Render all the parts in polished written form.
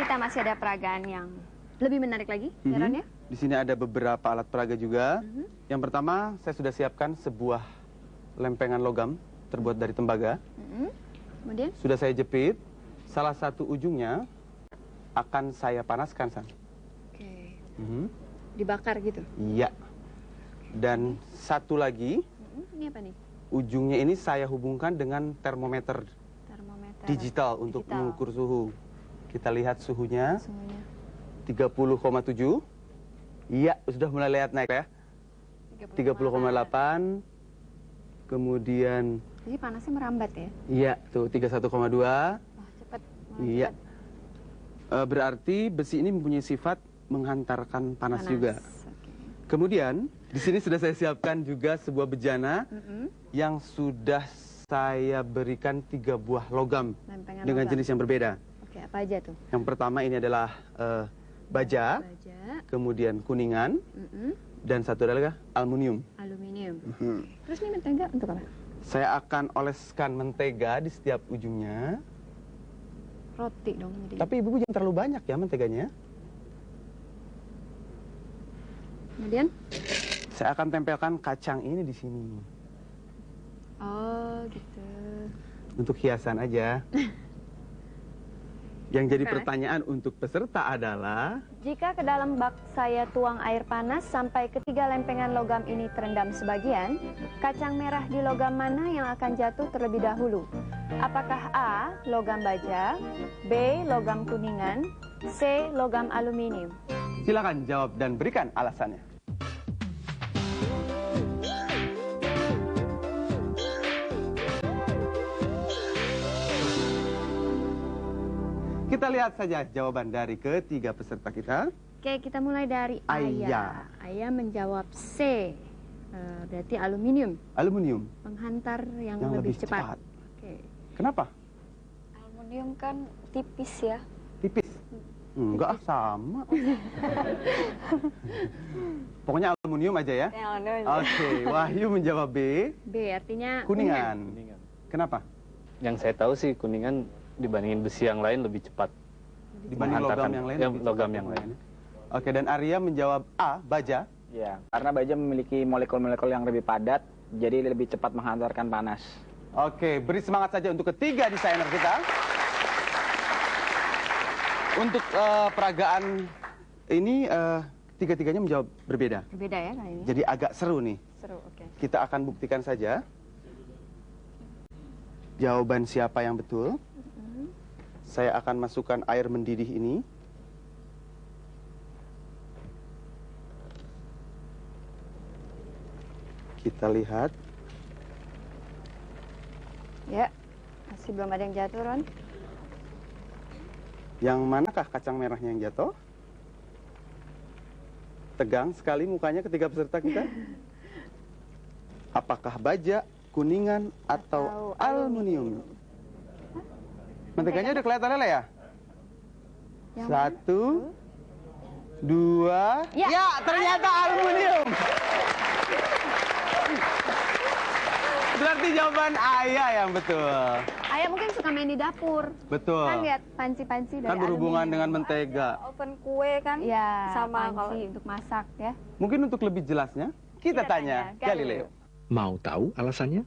kita masih ada peragaan yang lebih menarik lagi, Ron ya? Di sini ada beberapa alat peraga juga. Yang pertama, saya sudah siapkan sebuah lempengan logam terbuat dari tembaga. Kemudian? Sudah saya jepit. Salah satu ujungnya akan saya panaskan, San. Oke. Dibakar gitu? Iya. Dan satu lagi, ini apa nih? ujungnya ini saya hubungkan dengan termometer digital untuk mengukur suhu. Kita lihat suhunya. 30,7. Iya, sudah mulai lihat naik ya. 30,8. Kemudian jadi panasnya merambat ya? Iya, tuh 31,2. Wah, cepat. Iya. Berarti besi ini mempunyai sifat menghantarkan panas juga. Kemudian di sini sudah saya siapkan juga sebuah bejana yang sudah saya berikan 3 buah logam dengan jenis yang berbeda. Oke, apa aja tuh? Yang pertama ini adalah baja, kemudian kuningan, dan satu adalah aluminium. Terus ini mentega untuk apa? Saya akan oleskan mentega di setiap ujungnya. Roti dong. Jadi. Tapi ibu jangan terlalu banyak ya menteganya. Kemudian? Saya akan tempelkan kacang ini di sini. Oh, gitu. Untuk hiasan aja. Yang jadi pertanyaan untuk peserta adalah, jika ke dalam bak saya tuang air panas sampai ketiga lempengan logam ini terendam sebagian, kacang merah di logam mana yang akan jatuh terlebih dahulu? Apakah A. logam baja, B. logam kuningan, C. logam aluminium? silakan jawab dan berikan alasannya. Kita lihat saja jawaban dari ketiga peserta kita. Oke, kita mulai dari Ayah. Ayah menjawab C. Berarti aluminium. Aluminium. Penghantar yang lebih cepat. Oke. Kenapa? Aluminium kan tipis ya. Tipis? Enggak, sama. Pokoknya aluminium aja ya? Oke, Wahyu menjawab B. B artinya kuningan. Kenapa? Yang saya tahu sih kuningan dibandingin besi yang lain lebih cepat. Dibanding logam yang lain? Ya, logam yang lain. Oke, dan Arya menjawab A, baja. Ya, karena baja memiliki molekul-molekul yang lebih padat, jadi lebih cepat menghantarkan panas. Oke, beri semangat saja untuk ketiga desainer kita. Untuk peragaan ini, tiga-tiganya menjawab berbeda. Berbeda ya kali ini? Jadi agak seru nih. Seru, oke. Kita akan buktikan saja jawaban siapa yang betul. Saya akan masukkan air mendidih ini. Kita lihat. Ya, masih belum ada yang jatuh, Ron. Yang manakah kacang merahnya yang jatuh? Tegang sekali mukanya ketiga peserta kita. Apakah baja, kuningan, atau aluminium? Menteganya udah kelihatan lele ya? Yang 1, 2, ya ternyata aluminium. Berarti jawaban Ayah yang betul. Ayah mungkin suka main di dapur. Betul. Kan lihat panci-panci dari kan berhubungan aluminium. dengan mentega. Oven kue kan Ya, sama panci untuk masak ya. Mungkin untuk lebih jelasnya, kita tanya Galileo. Mau tahu alasannya?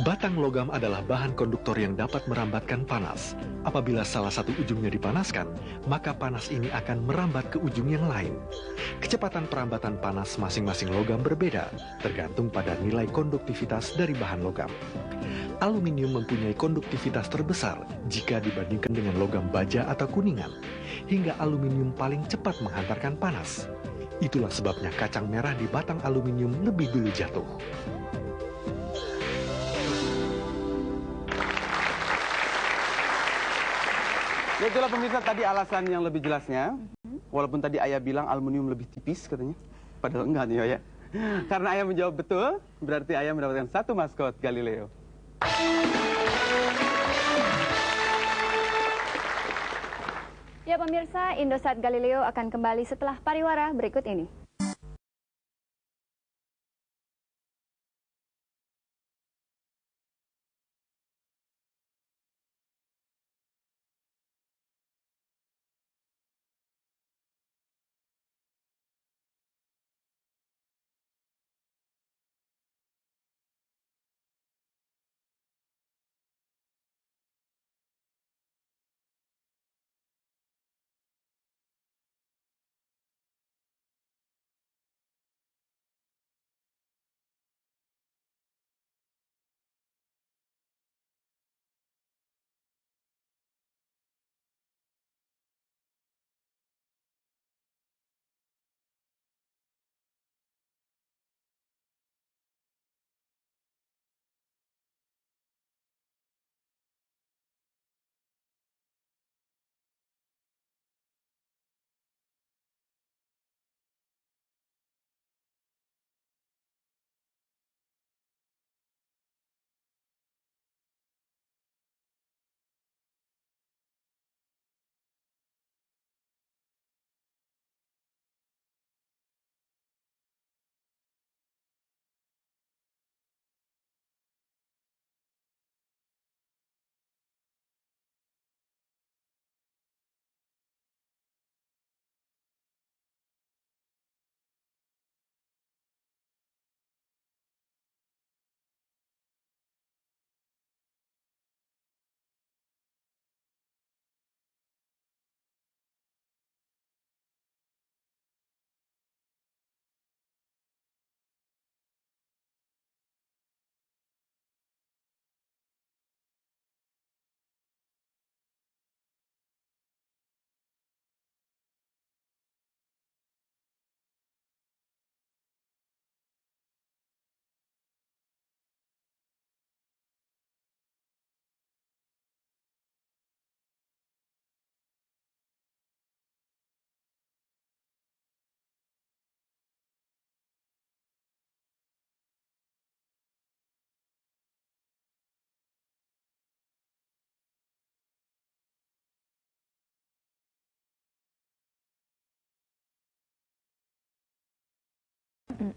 Batang logam adalah bahan konduktor yang dapat merambatkan panas. Apabila salah satu ujungnya dipanaskan, maka panas ini akan merambat ke ujung yang lain. Kecepatan perambatan panas masing-masing logam berbeda, tergantung pada nilai konduktivitas dari bahan logam. Aluminium mempunyai konduktivitas terbesar jika dibandingkan dengan logam baja atau kuningan, hingga aluminium paling cepat menghantarkan panas. Itulah sebabnya kacang merah di batang aluminium lebih dulu jatuh. Ya itulah pemirsa tadi alasan yang lebih jelasnya. Walaupun tadi Ayah bilang aluminium lebih tipis katanya. Padahal enggak nih ya. Karena Ayah menjawab betul, berarti Ayah mendapatkan 1 maskot Galileo. Ya pemirsa, Indosat Galileo akan kembali setelah pariwara berikut ini.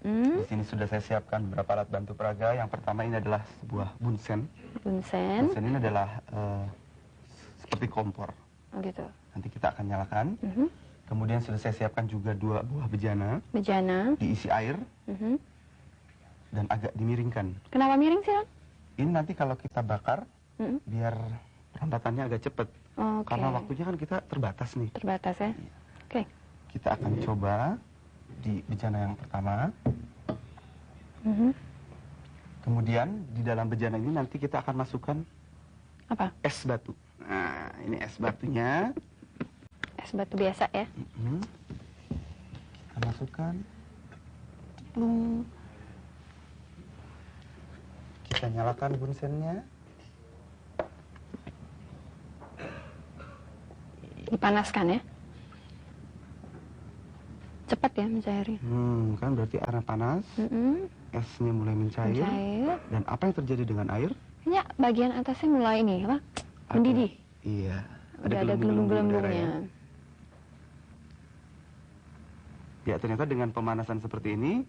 Di sini sudah saya siapkan beberapa alat bantu peraga. Yang pertama ini adalah sebuah bunsen. Bunsen. Bunsen ini adalah seperti kompor. Oh gitu. Nanti kita akan nyalakan. Kemudian sudah saya siapkan juga 2 buah bejana. Bejana. Diisi air dan agak dimiringkan. Kenapa miring sih, Ron? Ini nanti kalau kita bakar, biar perambatannya agak cepat. Oke. Karena waktunya kan kita terbatas nih. Terbatas ya. Oke. Kita akan coba di bejana yang pertama. Kemudian di dalam bejana ini nanti kita akan masukkan Apa? es batu. Nah, ini es batunya. Es batu biasa ya. Kita masukkan. Kita nyalakan bunsennya. Dipanaskan ya. Cepat ya mencairnya. Kan berarti airnya panas, esnya mulai mencair. Mencair. Dan apa yang terjadi dengan air? Kayaknya bagian atasnya mulai ini apa? Mendidih. Iya. Udah ada gelembung-gelembungnya. Ya, ternyata dengan pemanasan seperti ini,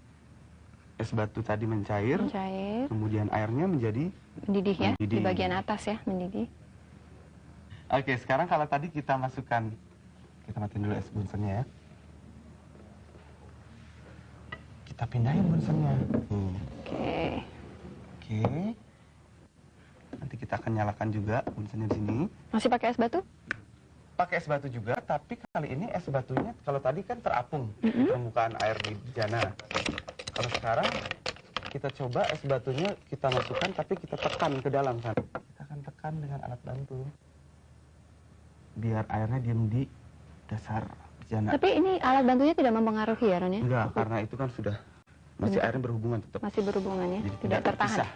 es batu tadi mencair, Mencair. kemudian airnya menjadi Mendidih ya. Di mendidih. bagian atas ya, mendidih. Oke, sekarang kalau tadi kita masukkan, kita matiin dulu es bunsennya ya. Kita pindahin bunsennya. Oke. Oke. Nanti kita akan nyalakan juga bunsennya di sini. Masih pakai es batu? Pakai es batu juga, tapi kali ini es batunya kalau tadi kan terapung di permukaan air di bejana. Kalau sekarang kita coba es batunya kita masukkan, tapi kita tekan ke dalam kan. Kita akan tekan dengan alat bantu. Biar airnya diam di dasar bejana. Tapi ini alat bantunya tidak mempengaruhi ya, Ron ya? Enggak, karena itu kan sudah masih airnya berhubungan tetap. Masih berhubungan ya? Jadi Tidak tidak tertahan. terpisah.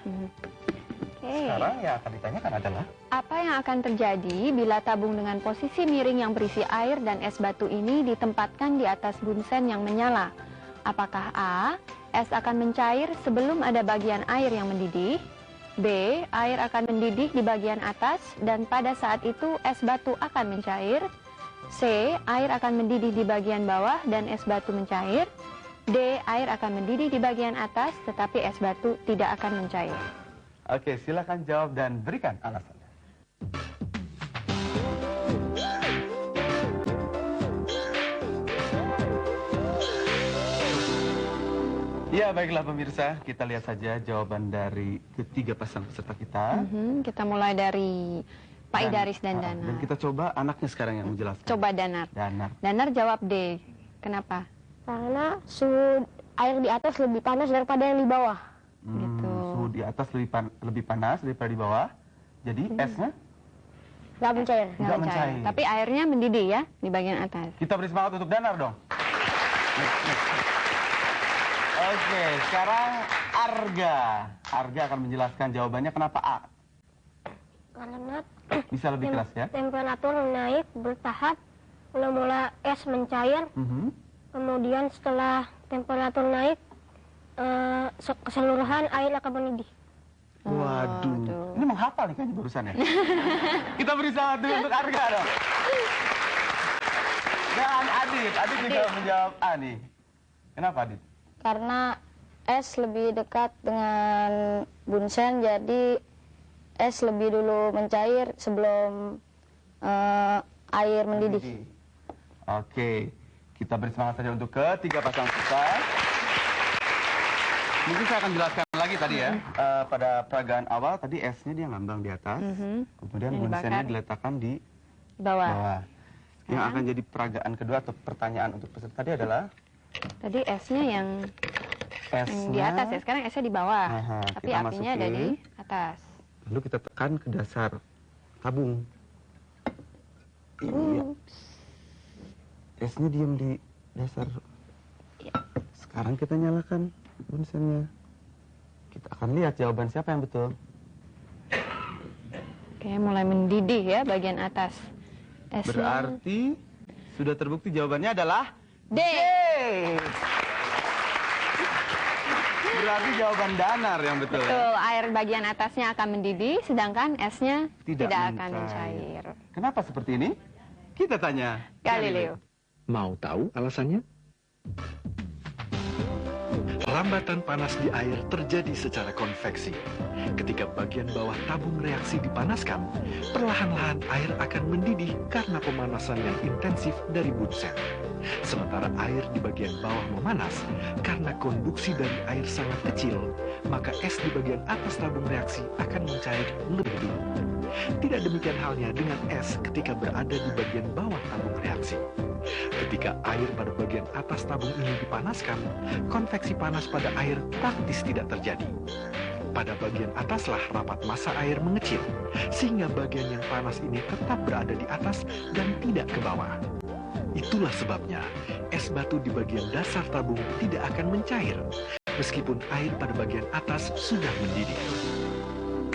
Oke. Sekarang yang akan ditanyakan adalah Apa yang akan terjadi bila tabung dengan posisi miring yang berisi air dan es batu ini ditempatkan di atas bunsen yang menyala? Apakah A. Es akan mencair sebelum ada bagian air yang mendidih? B. Air akan mendidih di bagian atas dan pada saat itu es batu akan mencair? C. Air akan mendidih di bagian bawah dan es batu mencair? D. Air akan mendidih di bagian atas tetapi es batu tidak akan mencair. Oke, silakan jawab dan berikan alasannya. Ya, baiklah pemirsa, kita lihat saja jawaban dari ketiga pasang peserta kita. Kita mulai dari Pak Idaris dan Danar. Dan kita coba anaknya sekarang yang menjelaskan. Coba Danar. Danar. Danar jawab D. Kenapa? Karena suhu air di atas lebih panas daripada yang di bawah. Gitu. Suhu di atas lebih panas daripada di bawah. Jadi esnya Nggak mencair. Nggak mencair. Tapi airnya mendidih ya di bagian atas. kita beri semangat untuk Danar dong. Oke, sekarang Arga. Arga akan menjelaskan jawabannya kenapa A. Karena Bisa lebih keras ya. temperatur naik bertahap, mula-mula es mencair, kemudian setelah temperatur naik, keseluruhan air akan mendidih. Waduh, tuh. ini menghafal nih kayaknya barusan ya. Kita beri selamat dulu untuk Arga dong. Dan Adit juga menjawab A nih. Kenapa Adit? Karena es lebih dekat dengan bunsen, jadi es lebih dulu mencair sebelum air mendidih. Oke, kita beri semangat saja untuk ketiga pasang peserta. Mungkin saya akan jelaskan lagi tadi ya. Pada peragaan awal tadi esnya dia ngambang di atas, kemudian Yang bunsennya dibakar. diletakkan di Bawah. bawah. Yang akan jadi peragaan kedua atau pertanyaan untuk peserta tadi adalah Tadi esnya yang esnya di atas ya. Sekarang esnya di bawah. Aha, Tapi kita apinya ada di atas. lalu kita tekan ke dasar tabung. Iya. Esnya diam di dasar. Sekarang kita nyalakan bunsennya. Kita akan lihat jawaban siapa yang betul. Oke, mulai mendidih ya bagian atas. Esnya. Berarti sudah terbukti jawabannya adalah D. Berarti jawaban Danar yang betul. Ya? Betul, air bagian atasnya akan mendidih, sedangkan esnya Tidak akan mencair. mencair. Kenapa seperti ini? Kita tanya Galileo. Mau tahu alasannya? Rambatan panas di air terjadi secara konveksi. Ketika bagian bawah tabung reaksi dipanaskan, perlahan-lahan air akan mendidih karena pemanasan yang intensif dari bunsen. Sementara air di bagian bawah memanas, karena konduksi dari air sangat kecil, maka es di bagian atas tabung reaksi akan mencair lebih dulu. Tidak demikian halnya dengan es ketika berada di bagian bawah tabung reaksi. Ketika air pada bagian atas tabung ini dipanaskan, konveksi panas pada air praktis tidak terjadi. Pada bagian ataslah rapat massa air mengecil, sehingga bagian yang panas ini tetap berada di atas dan tidak ke bawah. Itulah sebabnya es batu di bagian dasar tabung tidak akan mencair, meskipun air pada bagian atas sudah mendidih.